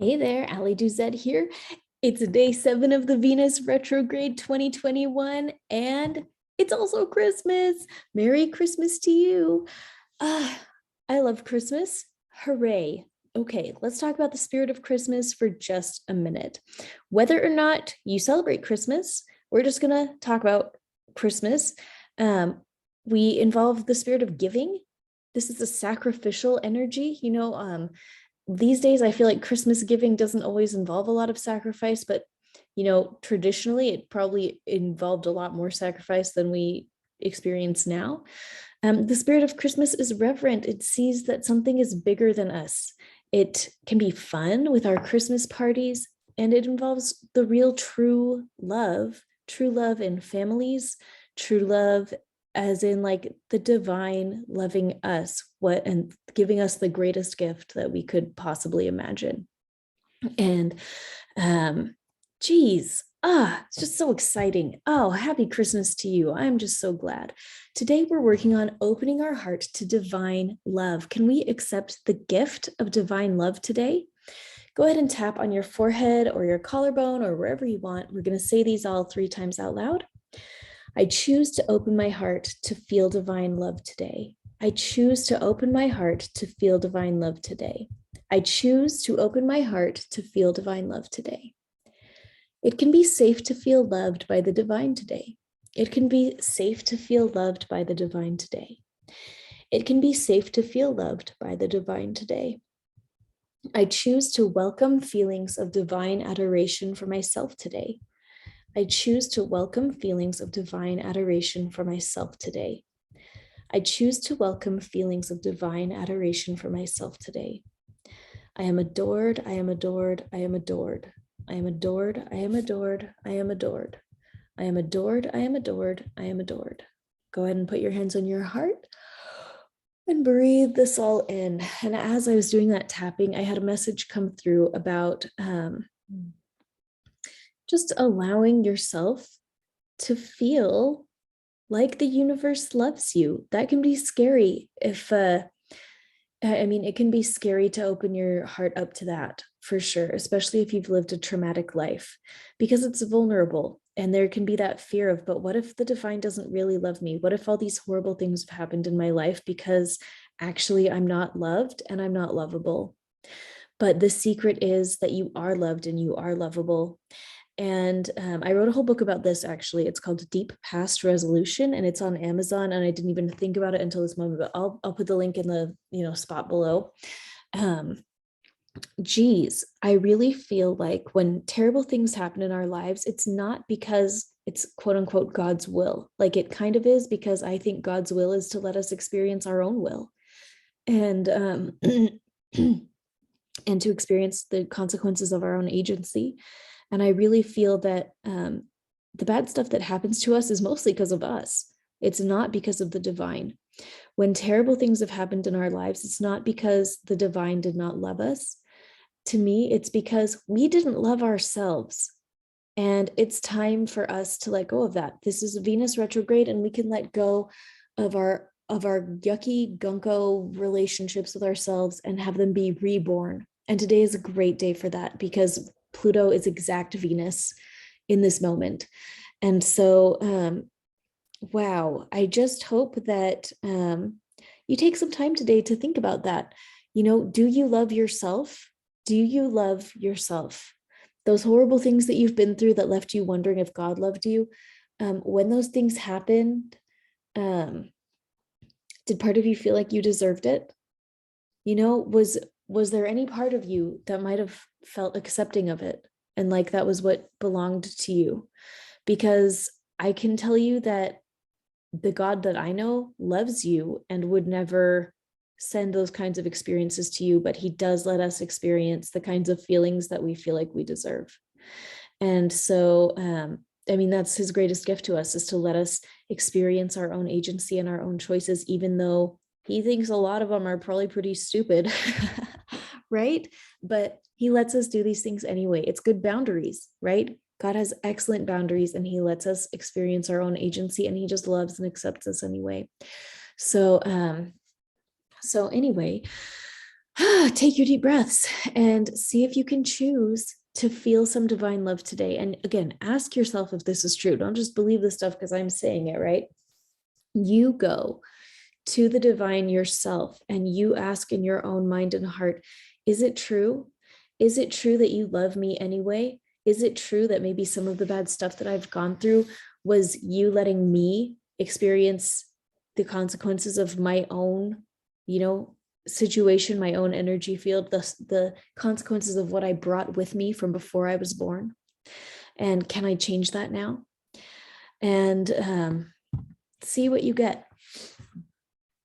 Hey there, Ali Duzet here. It's day 7 of the Venus Retrograde 2021, and it's also Christmas. Merry Christmas to you. Ah, I love Christmas. Hooray. Okay, let's talk about the spirit of Christmas for just a minute. Whether or not you celebrate Christmas, we're just going to talk about Christmas. We involve the spirit of giving. This is a sacrificial energy. These days I feel like Christmas giving doesn't always involve a lot of sacrifice, but traditionally it probably involved a lot more sacrifice than we experience now. The spirit of Christmas is reverent. It sees that something is bigger than us. It can be fun with our Christmas parties, and it involves the real true love in families, true love as in like the divine loving us and giving us the greatest gift that we could possibly imagine. And geez, it's just so exciting. Oh, happy Christmas to you. I'm just so glad. Today we're working on opening our heart to divine love. Can we accept the gift of divine love today? Go ahead and tap on your forehead or your collarbone or wherever you want. We're going to say these all 3 times out loud. I choose to open my heart to feel divine love today. I choose to open my heart to feel divine love today. I choose to open my heart to feel divine love today. It can be safe to feel loved by the divine today. It can be safe to feel loved by the divine today. It can be safe to feel loved by the divine today. I choose to welcome feelings of divine adoration for myself today. I choose to welcome feelings of divine adoration for myself today. I choose to welcome feelings of divine adoration for myself today. I am adored, I am adored, I am adored. I am adored, I am adored, I am adored. I am adored, I am adored, I am adored. Go ahead and put your hands on your heart and breathe this all in. And as I was doing that tapping, I had a message come through about just allowing yourself to feel like the universe loves you. That can be scary it can be scary to open your heart up to that for sure, especially if you've lived a traumatic life, because it's vulnerable and there can be that fear of, but what if the divine doesn't really love me? What if all these horrible things have happened in my life because actually I'm not loved and I'm not lovable? But the secret is that you are loved and you are lovable. And I wrote a whole book about this, actually. It's called Deep Past Resolution, and it's on Amazon. And I didn't even think about it until this moment, but I'll put the link in the spot below. Geez, I really feel like when terrible things happen in our lives, it's not because it's quote unquote God's will. Like it kind of is, because I think God's will is to let us experience our own will. And and to experience the consequences of our own agency. And I really feel that the bad stuff that happens to us is mostly because of us. It's not because of the divine. When terrible things have happened in our lives, it's not because the divine did not love us. To me, it's because we didn't love ourselves. And it's time for us to let go of that. This is a Venus retrograde, and we can let go of our yucky gunko relationships with ourselves and have them be reborn. And today is a great day for that, because Pluto is exact Venus in this moment. And so, wow, I just hope that you take some time today to think about that. Do you love yourself? Do you love yourself? Those horrible things that you've been through that left you wondering if God loved you, when those things happened, did part of you feel like you deserved it? Was there any part of you that might have felt accepting of it and like that was what belonged to you? Because I can tell you that the God that I know loves you and would never send those kinds of experiences to you, but he does let us experience the kinds of feelings that we feel like we deserve. And so, that's his greatest gift to us, is to let us experience our own agency and our own choices, even though he thinks a lot of them are probably pretty stupid, right? But he lets us do these things anyway. It's good boundaries, right? God has excellent boundaries, and he lets us experience our own agency, and he just loves and accepts us anyway. So anyway, Take your deep breaths and see if you can choose to feel some divine love today. And again, ask yourself if this is true. Don't just believe this stuff because I'm saying it, right? You go to the divine yourself and you ask in your own mind and heart, is it true? Is it true that you love me anyway? Is it true that maybe some of the bad stuff that I've gone through was you letting me experience the consequences of my own, situation, my own energy field, the consequences of what I brought with me from before I was born? And can I change that now? And see what you get.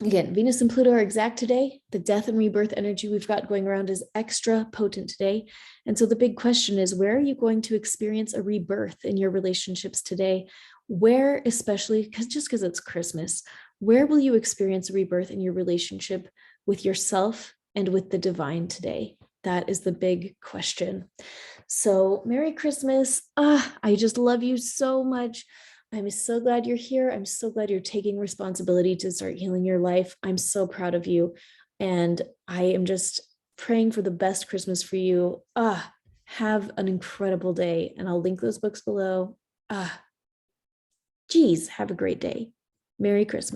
Again, Venus and Pluto are exact today. The death and rebirth energy we've got going around is extra potent today. And so the big question is, where are you going to experience a rebirth in your relationships today? Where, especially because it's Christmas, where will you experience a rebirth in your relationship with yourself and with the divine today? That is the big question. So Merry Christmas. I just love you so much. I'm so glad you're here. I'm so glad you're taking responsibility to start healing your life. I'm so proud of you. And I am just praying for the best Christmas for you. Have an incredible day. And I'll link those books below. Geez, have a great day. Merry Christmas.